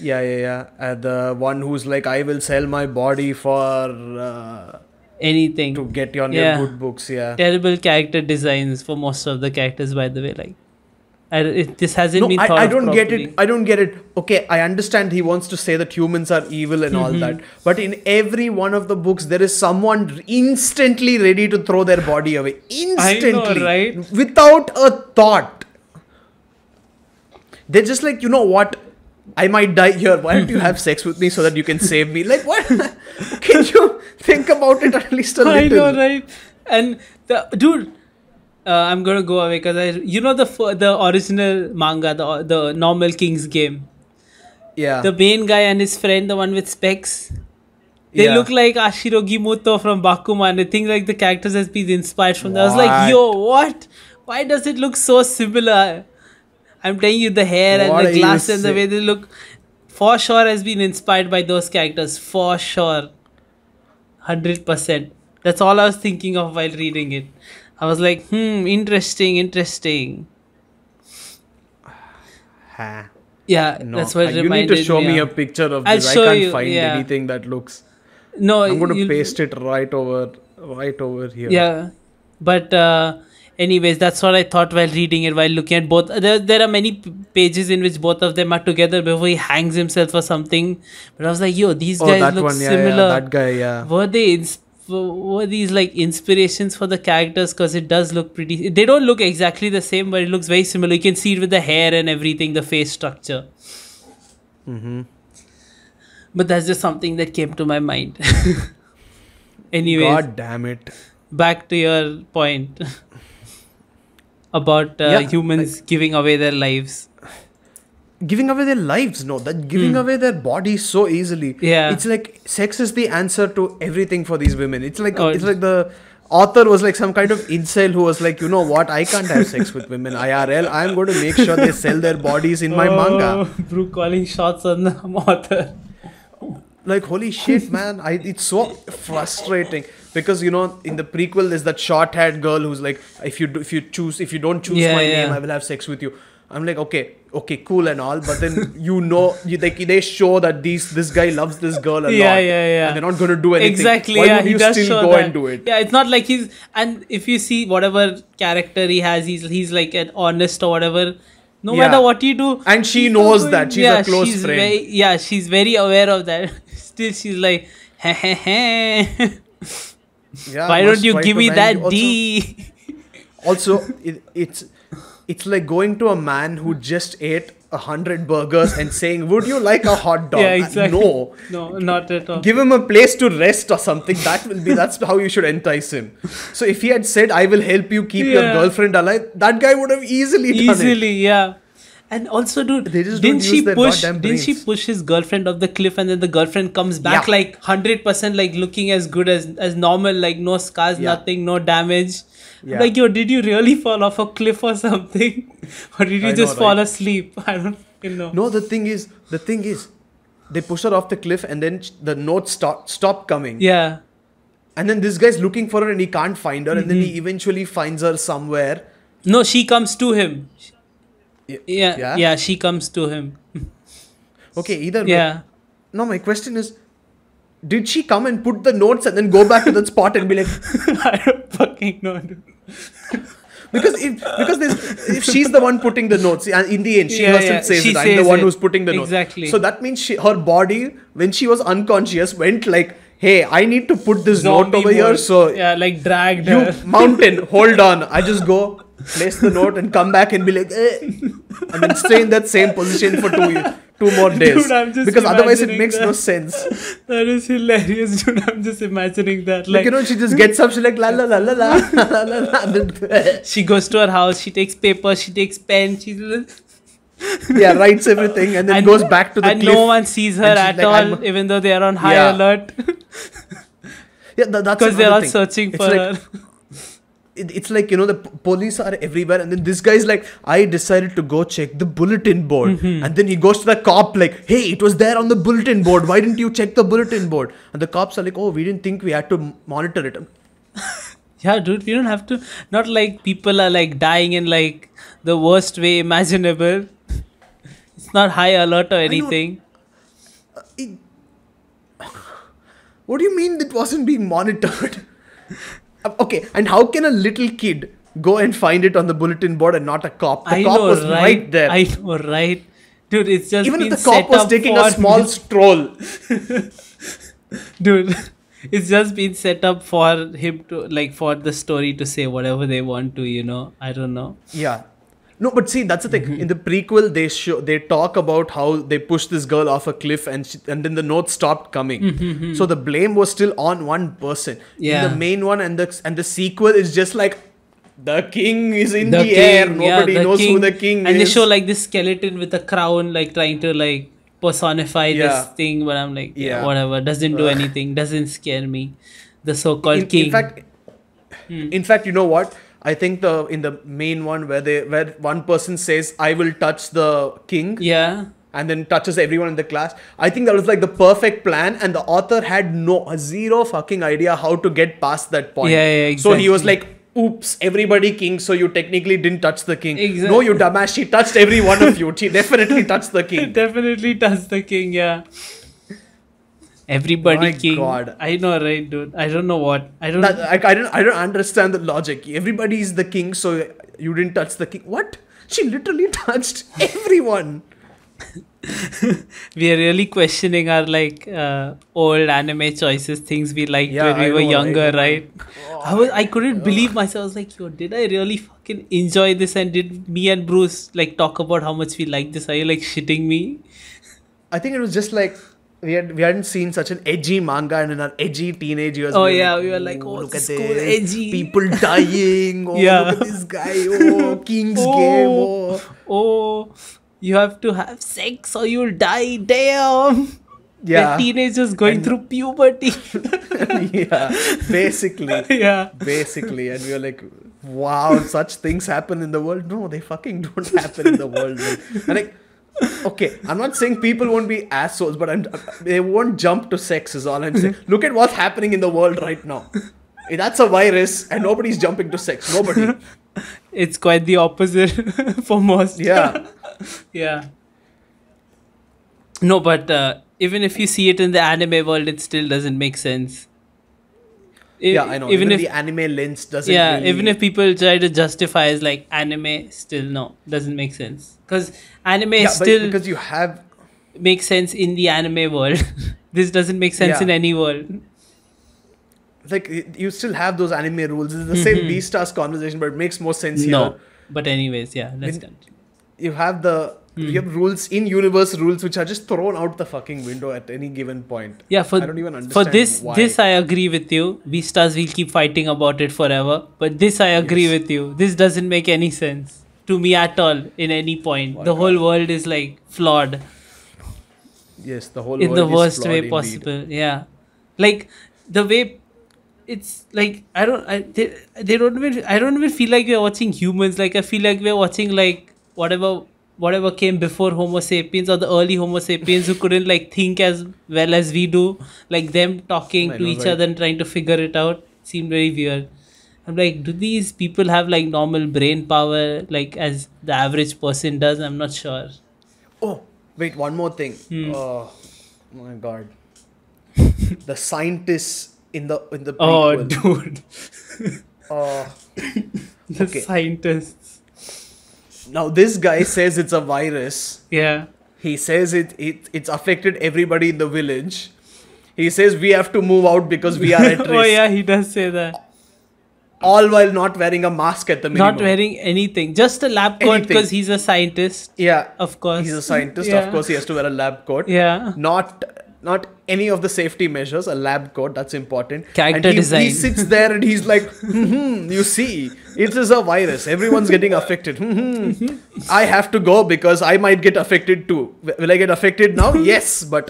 Yeah. The one who's like, I will sell my body for Anything. to get you on Yeah. your good books. Yeah. Terrible character designs for most of the characters, by the way. Like this hasn't No, been thought I of don't get properly. it. I don't get it. Okay, I understand he wants to say that humans are evil and all that. But in every one of the books, there is someone instantly ready to throw their body away. Instantly. right? Without a thought. They're just like, you know what? I might die here. Why don't you have sex with me so that you can save me? Like, what? Can you think about it at least a I little? know, right? And the dude, I'm gonna go away because you know the original manga, the normal King's game. Yeah. The main guy and his friend, the one with specs, they Yeah. look like Ashiro Gimoto from Bakuman. I think like the characters has been inspired from that. I was like, What? yo, what? Why does it look so similar? I'm telling you, the hair What and are the you glass and the say- way they look, for sure has been inspired by those characters. For sure. 100%. That's all I was thinking of while reading it. I was like, interesting. Ha. Yeah, No, that's what it you need reminded to show me a of. picture of I'll this. I show can't you, find yeah. anything that looks. No, I'm going to you'll- paste it right over here. Yeah, but anyways, that's what I thought while reading it. While looking at both, there are many pages in which both of them are together before he hangs himself or something. But I was like, yo, these Oh, guys that look one. Yeah, similar. that guy. Yeah. Were these like inspirations for the characters? Because it does look pretty. They don't look exactly the same, but it looks very similar. You can see it with the hair and everything, the face structure. Mm-hmm. But that's just something that came to my mind. Anyways, God damn it. back to your point about Yeah, humans giving away their lives. Giving away their lives, no, that giving away their bodies so easily. Yeah. It's like sex is the answer to everything for these women. It's like Oh. the author was like some kind of incel who was like, you know what, I can't have sex with women IRL. I'm going to make sure they sell their bodies in my manga. Brooke calling shots on the author. Like, holy shit, man. It's so frustrating because, you know, in the prequel there's that short-haired girl who's like, if you don't choose Yeah, my yeah. name, I will have sex with you. I'm like, okay, cool and all, but then they show that this guy loves this girl a lot. Yeah. And they're not going to do anything. Exactly, Why yeah, would he you does still show go that. and do it? Yeah, it's not like and if you see whatever character he has, he's like an honest or whatever. No Yeah. matter what you do, And she he's knows not that. going- She's a close friend. She's very aware of that. Still, she's like, heh. Yeah, Why must don't you try give to me bang that you. D? Also, it's like going to a man who just ate 100 burgers and saying, would you like a hot dog? Yeah, exactly. No. No, not at all. Give him a place to rest or something. That's how you should entice him. So if he had said, I will help you keep your Yeah. girlfriend alive, that guy would have easily done it. Easily, yeah. And also, dude, They just didn't don't she use their push? goddamn Didn't she brains. push his girlfriend off the cliff, and then the girlfriend comes back Yeah. like 100%, like looking as good as normal, like no scars, Yeah. nothing, no damage. Yeah. Like, yo, did you really fall off a cliff or something? Or did you I know, just fall right? asleep? I don't fucking know. No, the thing is, they push her off the cliff, and then the notes stop coming. Yeah. And then this guy's looking for her, and he can't find her, and then Mm-hmm. he eventually finds her somewhere. No, she comes to him. Yeah. Yeah. Yeah, she comes to him. Okay, either way. Yeah. No, my question is, did she come and put the notes and then go back to that spot and be like, I don't fucking know, dude. because if she's the one putting the notes, and in the end she Yeah, herself yeah, says she it, I'm the says one it. who's putting the notes. Exactly. So that means her body, when she was unconscious, went like, hey, I need to put this note Zombie over here. mode. So yeah, like dragged you her. mountain, hold on. I just go, place the note, and come back and be like, and then stay in that same position for 2 more days. Dude, I'm just because otherwise it imagining makes no that. sense. That is hilarious, dude. I'm just imagining that. Like, Like, she just gets up, she's like, la la la la la la la la. Then, she goes to her house, she takes paper, she takes pen, yeah, writes everything and then goes back to the and cliff. no one sees her and she's at like, all, I'm- even though they are on high Yeah. alert. Yeah, that's Because they're another all thing. searching It's for like, her. It's like, the police are everywhere, and then this guy's like, I decided to go check the bulletin board. Mm-hmm. And then he goes to the cop like, hey, it was there on the bulletin board, why didn't you check the bulletin board? And the cops are like, oh, we didn't think we had to monitor it. Yeah, dude, we don't have to. Not like people are like dying in like the worst way imaginable. It's not high alert or anything. It- what do you mean it wasn't being monitored? Okay, and how can a little kid go and find it on the bulletin board and not a cop? The I cop know, was right there. I know, right? Dude, it's just Even been if the cop set was up taking for a small stroll. dude, it's just been set up for him to like for the story to say whatever they want to. I don't know. Yeah. No, but see, that's the thing. Mm-hmm. In the prequel, they talk about how they pushed this girl off a cliff, and then the notes stopped coming. So the blame was still on one person. Yeah. In the main one and the sequel is just like, the king is in The the air. king, yeah, Nobody the knows who king. the king And is. they show like this skeleton with a crown, like trying to like personify Yeah. this thing. But I'm like, Yeah. whatever. Doesn't do anything. Doesn't scare me. The so-called king. In fact, you know what? I think in the main one where one person says, I will touch the king. Yeah. And then touches everyone in the class. I think that was like the perfect plan, and the author had zero fucking idea how to get past that point. Yeah, So he was exactly. like, oops, everybody king, so you technically didn't touch the king. Exactly. No, you dumbass, she touched every one of you. She definitely touched the king. Definitely touch the king, yeah. Everybody My king. God. I know, right, dude? I don't know what. I don't. I don't understand the logic. Everybody is the king, so you didn't touch the king. What? She literally touched everyone. We are really questioning our like old anime choices, things we liked Yeah, when we I were know, younger, right? right? I couldn't believe myself. I was like, yo, did I really fucking enjoy this? And did me and Bruce like talk about how much we like this? Are you like shitting me? I think it was just like we hadn't seen such an edgy manga and in our edgy teenage years. Oh, we yeah, we were like, oh, look this at is cool, this, edgy. people dying. Oh, Yeah. look at this guy. Oh, King's Game. Oh. Oh, you have to have sex or you'll die. Damn. Yeah. Like teenagers going through puberty. Yeah, basically. Yeah. Basically. And we were like, wow, such things happen in the world. No, they fucking don't happen in the world. Man. And like, okay, I'm not saying people won't be assholes, but they won't jump to sex is all I'm saying. Look at what's happening in the world right now. That's a virus and nobody's jumping to sex. Nobody. It's quite the opposite for most. Yeah. Yeah. No, but even if you see it in the anime world, it still doesn't make sense. Yeah, I know. Even if the anime lens doesn't yeah, really... even if people try to justify as like anime, still no, doesn't make sense. Because anime Yeah, but still because you have... makes sense in the anime world. This doesn't make sense Yeah. in any world. Like, you still have those anime rules. It's the same Beastars conversation, but it makes more sense here. No, but anyways, yeah, let's When- continue. You have you have rules, in-universe rules, which are just thrown out the fucking window at any given point. Yeah, I don't even for understand why. this I agree with you. Beastars will keep fighting about it forever. But this I agree Yes. with you. This doesn't make any sense to me at all in any point. My The whole God. world is like flawed Yes, the whole in world the is worst flawed way indeed. possible. Yeah, like the way it's like they don't even I don't even feel like we're watching humans. Like I feel like we're watching like whatever came before Homo sapiens or the early Homo sapiens who couldn't like think as well as we do. Like them talking I to know, each right? other and trying to figure it out seemed very weird. I'm like, do these people have like normal brain power like as the average person does? I'm not sure. Oh, wait, one more thing. Hmm. Oh my god. The scientists in the Oh, prequel. dude, Uh, the Okay. scientists. now this guy says it's a virus. Yeah. He says it's affected everybody in the village. He says we have to move out because we are at risk. Oh yeah, he does say that. All while not wearing a mask at the minimum. Not wearing anything, just a lab coat Anything. because he's a scientist. Yeah. Of course. He's a scientist. Yeah. Of course, he has to wear a lab coat. Yeah. Not any of the safety measures. A lab coat. That's important. Character and he design. sits there and he's like, you see, it is a virus. Everyone's getting affected. I have to go because I might get affected too. Will I get affected now? Yes, but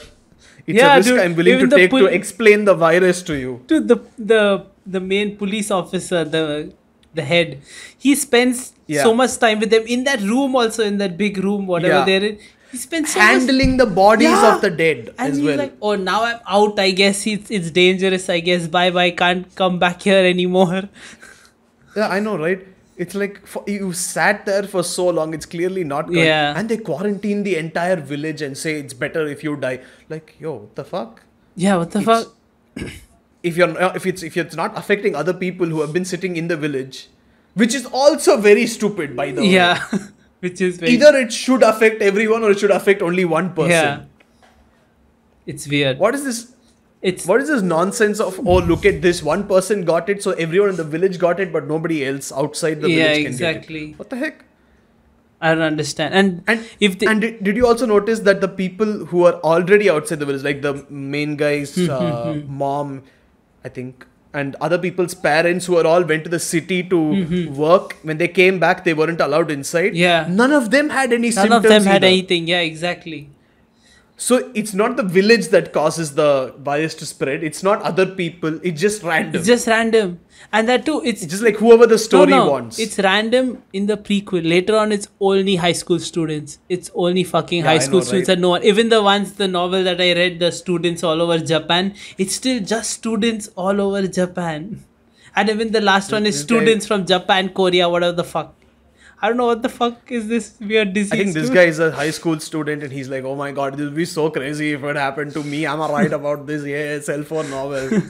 it's Yeah, a risk dude, I'm willing even to the take to explain the virus to you. Dude, the main police officer, the head, he spends Yeah. so much time with them in that room, also in that big room, whatever Yeah. they're in. He spends so much. Handling the bodies Yeah. of the dead And as he's well. like, oh, now I'm out. I guess it's dangerous. I guess bye. Can't come back here anymore. Yeah, I know, right? It's like you sat there for so long. It's clearly not good. Yeah. And they quarantine the entire village and say it's better if you die. Like, yo, what the fuck? Yeah, what the It's- fuck? If it's not affecting other people who have been sitting in the village, which is also very stupid, by the way. Yeah, which is very, Either it should affect everyone or it should affect only one person. yeah. It's weird. What is this? It's What is this nonsense of, oh, look at this, one person got it, so everyone in the village got it, but nobody else outside the Yeah, village can exactly. get it? What the heck? I don't understand. And And if they, did you also notice that the people who are already outside the village, like the main guy's mom, I think, and other people's parents who are all went to the city to work, when they came back, they weren't allowed inside. Yeah. None of them had any none symptoms of them had either. anything. Yeah, exactly. So it's not the village that causes the virus to spread. It's not other people. It's just random. It's just random. And that too, it's It's just like whoever the story wants. It's random in the prequel. Later on, it's only high school students. It's only fucking Yeah, high I school know, students right? and no one. Even the novel that I read, the students all over Japan, it's still just students all over Japan. And even the last one is this guy- students from Japan, Korea, whatever the fuck. I don't know what the fuck is this weird disease. I think this dude? guy is a high school student and he's like, oh my god, this would be so crazy if it happened to me. Am I right about this? Yeah, cell phone novel.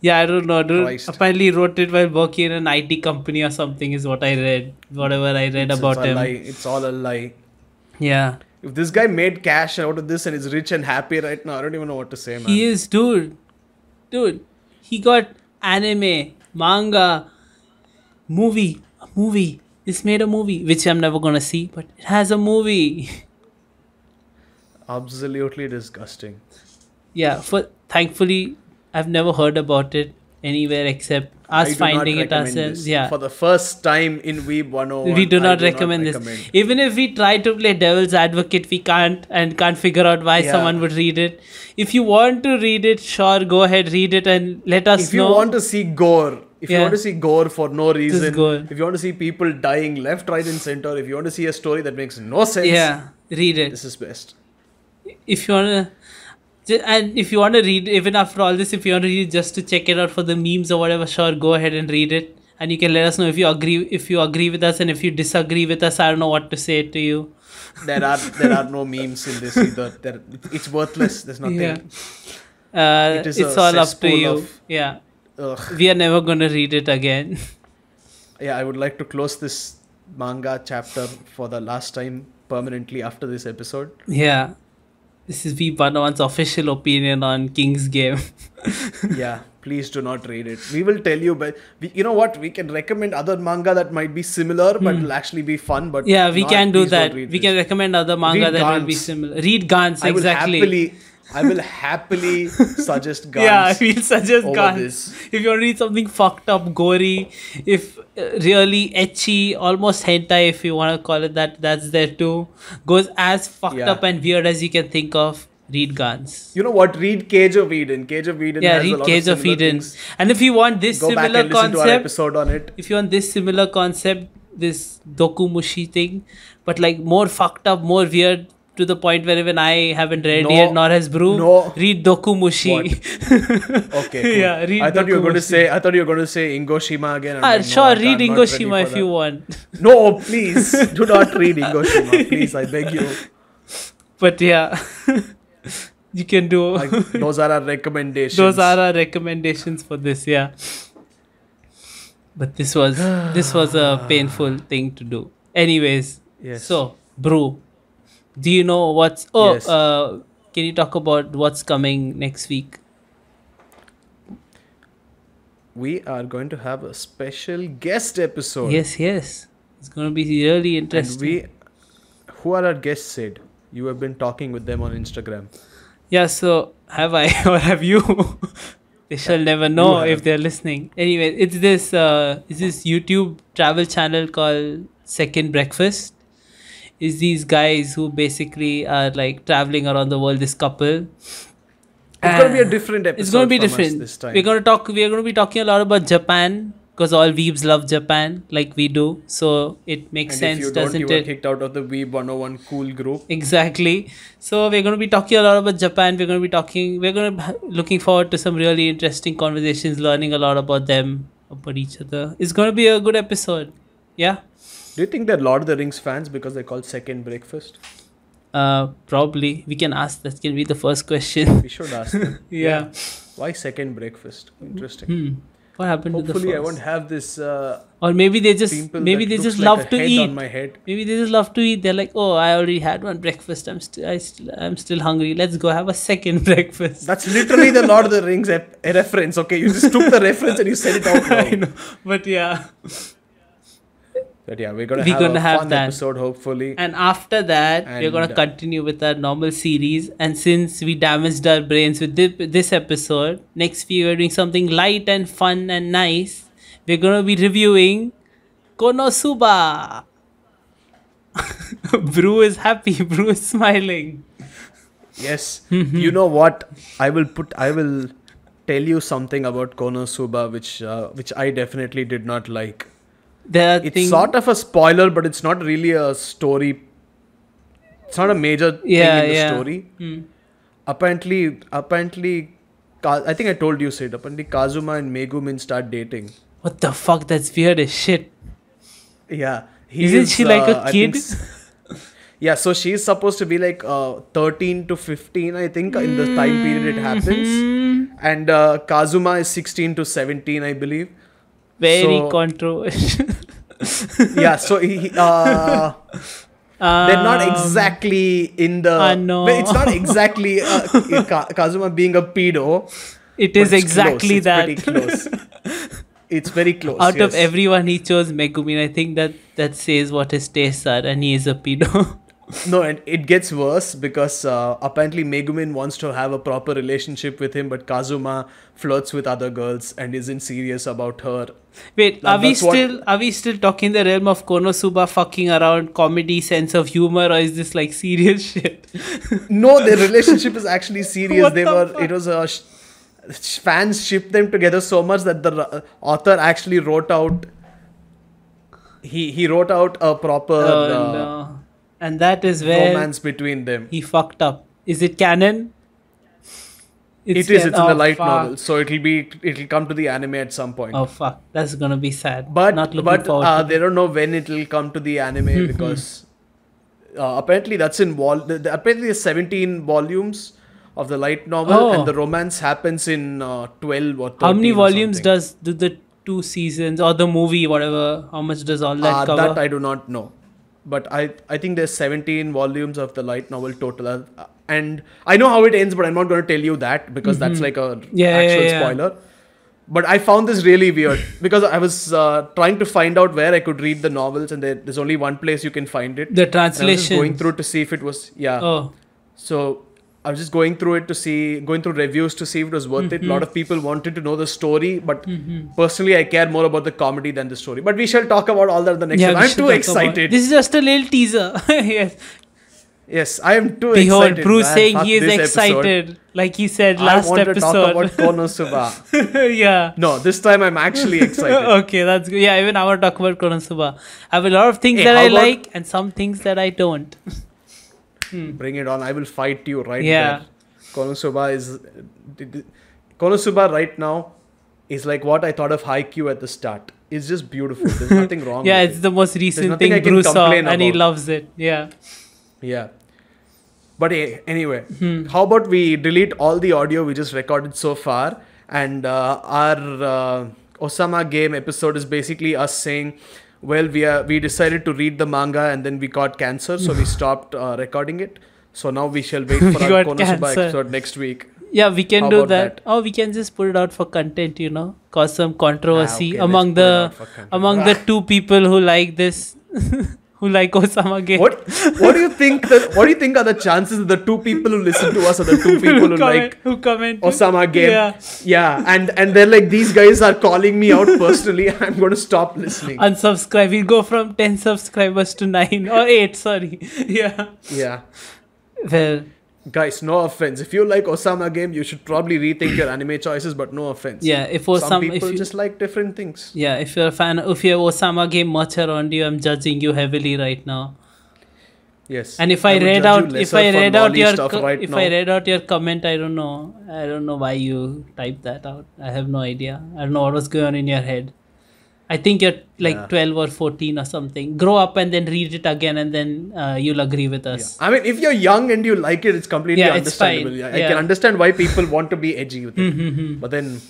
Yeah, I don't know, dude. Christ. Apparently, he wrote it while working in an IT company or something, is what I read. Whatever I read about it's a him. lie. It's all a lie. Yeah. If this guy made cash out of this and is rich and happy right now, I don't even know what to say, man. He is, dude. Dude, he got anime, manga, movie, a movie. This made a movie, which I'm never gonna see, but it has a movie. Absolutely disgusting. Yeah, thankfully, I've never heard about it anywhere except I us do finding not it recommend ourselves. this. Yeah. For the first time in Weeb 101, We do not I recommend this. Even if we try to play devil's advocate, we can't figure out why Yeah. someone would read it. If you want to read it, sure, go ahead, read it and let us If you know. want to see gore, if you Yeah. want to see gore for no reason, gore. if you want to see people dying left, right, and center, if you want to see a story that makes no sense, Yeah, read it. this is best. If you wanna, and if you wanna read, even after all this, if you wanna read just to check it out for the memes or whatever, sure, go ahead and read it. And you can let us know if you agree with us, and if you disagree with us, I don't know what to say to you. There are no memes in this either. It's worthless. There's nothing. Yeah. It is It's a all up to cesspool you. of- Yeah. Ugh. We are never gonna read it again. Yeah, I would like to close this manga chapter for the last time permanently after this episode. Yeah. This is V101's official opinion on King's Game. Yeah, please do not read it. We will tell you, but you know what? We can recommend other manga that might be similar, but will actually be fun. But Yeah, we not- can do please don't that. read We this. can recommend other manga Read that will be Gantz. similar. Read Gantz, exactly. I will happily suggest Gantz. Yeah, we'll suggest over Gantz. this. If you want to read something fucked up, gory, if really ecchi, almost hentai, if you want to call it that, that's there too. Goes as fucked Yeah. up and weird as you can think of. Read Gans. You know what? Read Cage of Eden. Cage of Eden Yeah, has a read lot Cage of of similar Eden. things. And if you want this Go back similar and listen to our concept, episode on it. if you want this similar concept, this Dokumushi thing, but like more fucked up, more weird, to the point where even I haven't read No, yet, nor has Brew. no. Read Dokumushi. Okay, cool. Yeah, read I thought you were going to Dokumushi. say. I thought you were going to say Ingoshima again. I'm Ah, like, no, sure, I read can't- not ready Ingoshima for if that. you want. No, please do not read Ingoshima. Please, I beg you. But yeah, you can do. Like, those are our recommendations. Those are our recommendations for this. Yeah. But this was a painful thing to do. Anyways, Yes. so Brew, do you know what's? Oh, Yes. can you talk about what's coming next week? We are going to have a special guest episode. Yes, it's going to be really And interesting. who are our guests, Sid? You have been talking with them on Instagram. Yeah, so have I or have you? They shall never know have. if they're listening. Anyway, it's this YouTube travel channel called Second Breakfast. It's these guys who basically are like traveling around the world, this couple. It's going to be a different episode. It's going to be from us different. this time. We're going to be talking a lot about Japan because all weebs love Japan like we do. So it makes And sense, if you don't, doesn't you were it? kicked out of the Weeb 101 cool group. Exactly. So we're going to be talking a lot about Japan. We're going to be looking forward to some really interesting conversations, learning a lot about them, about each other. It's going to be a good episode. Yeah. Do you think they're Lord of the Rings fans because they're called Second Breakfast? Probably. We can ask. That can be the first question. We should ask them. Yeah. Why Second Breakfast? Interesting. What happened to the Hopefully, I first? won't have this. Or maybe they just Pimple maybe that they looks just like love a to head eat. on my head. Maybe they just love to eat. They're like, oh, I already had one breakfast. I'm still hungry. Let's go have a second breakfast. That's literally the Lord of the Rings a reference. Okay, you just took the reference and you said it out I loud. know, but yeah. But yeah, we're gonna We're have gonna a have fun that. episode. Hopefully, And after that, we're gonna And, continue with our normal series. And since we damaged our brains with this episode, next week we're doing something light and fun and nice. We're gonna be reviewing Konosuba. Brew is happy. Brew is smiling. yes. You know what? I will tell you something about Konosuba, which I definitely did not like. There are It's things. sort of a spoiler, but it's not really a story. It's not a major thing in the story. Apparently, I think I told you, Sid. Apparently, Kazuma and Megumin start dating. What the fuck? That's weird as shit. Yeah. Isn't she like a I think kid? Yeah, so she's supposed to be like 13 to 15, I think, in the time period it happens. And Kazuma is 16 to 17, I believe. Very So- controversial. Yeah, so they're not exactly in the. no. Well, it's not exactly Kazuma being a pedo. It but is it's exactly close. that. It's pretty close. It's very close. Out of yes. everyone, he chose Megumin. I think that says what his tastes are, and he is a pedo. No, and it gets worse because apparently Megumin wants to have a proper relationship with him, but Kazuma flirts with other girls and isn't serious about her. Wait, Now, are we that's what- still talking the realm of Konosuba fucking around, comedy, sense of humor, or is this like serious shit? No, their relationship is actually serious. What They the were. fuck? It was a. Fans shipped them together so much that the author actually wrote out. He wrote out a proper No. And that is where romance between them. he fucked up. Is it canon? It's in the oh, light fuck. novel, so it'll come to the anime at some point. Oh fuck, that's gonna be sad. But not looking forward to they don't know when it will come to the anime because apparently that's in apparently there's 17 volumes of the light novel Oh. and the romance happens in 12 or 13. How many or volumes something. do the 2 seasons or the movie, whatever? How much does all that cover? That I do not know, but I think there's 17 volumes of the light novel total, and I know how it ends, but I'm not going to tell you that because that's like a actual spoiler. But I found this really weird because I was trying to find out where I could read the novels, and there's only one place you can find it. The And I was just translation. going through to see if it was Oh, So I was just going through reviews to see if it was worth it. A lot of people wanted to know the story, but personally, I care more about the comedy than the story. But we shall talk about all that in the next one. we I'm should too talk about- excited. This is just a little teaser. Yes. Yes, I am too Behold, excited. Bruce man. saying Fuck he is this episode. excited, like he said I last want to talk episode. about Konosuba. Yeah. No, this time I'm actually excited. Okay, that's good. Yeah, even I want to talk about Konosuba. I have a lot of things Hey, that how I about- like and some things that I don't. Bring it on. I will fight you right Yeah. there. Konosuba right now is like what I thought of Haikyuu at the start. It's just beautiful. There's nothing wrong Yeah, with it's it. the most recent nothing thing I can Bruce saw, complain and he about. loves it. Yeah. Yeah. But anyway, how about we delete all the audio we just recorded so far, and our Osama game episode is basically us saying, well, we decided to read the manga and then we got cancer, so we stopped recording it. So now we shall wait for We our got Konosuba cancer. episode next week. Yeah, we can How do about that. that? Or we can just put it out for content, cause some controversy Okay, among let's put it the out for content. among the two people who like this, who like Osama game. What do you think are the chances that the two people who listen to us are the two people who like who comment Osama game? Yeah. And they're like, these guys are calling me out personally. I'm going to stop listening. Unsubscribe. We'll go from 10 subscribers to 9 or 8. Sorry. Yeah. Yeah. Well, Guys, no offense. If you like Osama game, you should probably rethink your anime choices, but no offense. yeah. If Some Osama, people if you, just like different things. yeah, if you're a fan, if you have Osama game much around you, I'm judging you heavily right now. Yes. And if I would read judge you out, if lesser I for read out Molly your, stuff right if now. I read out your comment, I don't know why you typed that out. I have no idea. I don't know what was going on in your head. I think you're like Yeah. 12 or 14 or something. Grow up and then read it again, and then you'll agree with Yeah. us. I mean, if you're young and you like it, it's completely Yeah, it's understandable. fine. Yeah, I Yeah. can understand why people want to be edgy with it. But then,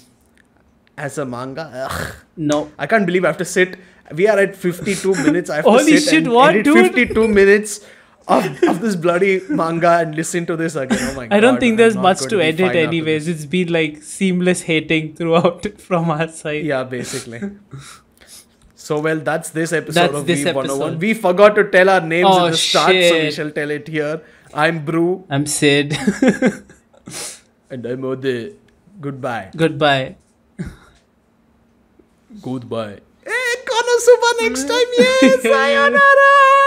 as a manga, No. I can't believe I have to sit. We are at 52 minutes. I have Holy to sit shit, and what, edit dude? 52 minutes of this bloody manga and listen to this again. Oh my god. I don't think I'm there's not much going to be edit fine after anyways. this. It's been like seamless hating throughout from our side. Yeah, basically. So, well, that's this episode That's of this Weeb 101. episode. We forgot to tell our names Oh, at the start, so we shit. shall tell it here. I'm Brew. I'm Sid. And I'm Ode. Goodbye. Goodbye. Goodbye. Hey, Konosuba next time. Yes, sayonara.